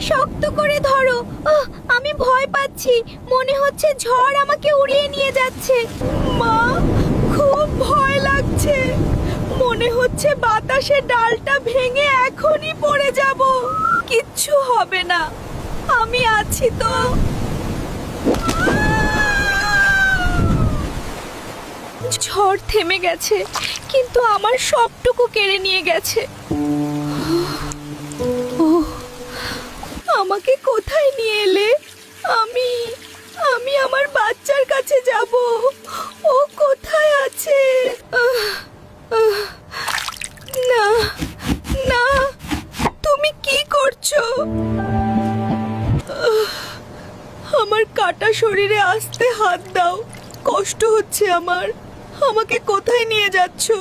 শক্ত করে ধরো। আমি ভয় পাচ্ছি, মনে হচ্ছে ঝড় আমাকে উড়িয়ে নিয়ে যাচ্ছে। মা, খুব ভয় লাগছে, মনে হচ্ছে বাতাসে ডালটা ভেঙে এখনই পড়ে যাব। কিচ্ছু হবে না, আমি আছি তো। ঝড় থেমে গেছে, কিন্তু আমার সবটুকু কেড়ে নিয়ে গেছে। আমাকে কোথায় নিয়ে এলে? আমি আমি আমার বাচ্চার কাছে যাব। ও কোথায় আছে? না না, তুমি কি করছো? আমার কাটা শরীরে আস্তে হাত দাও, কষ্ট হচ্ছে আমার। আমাকে কোথায় নিয়ে যাচ্ছো?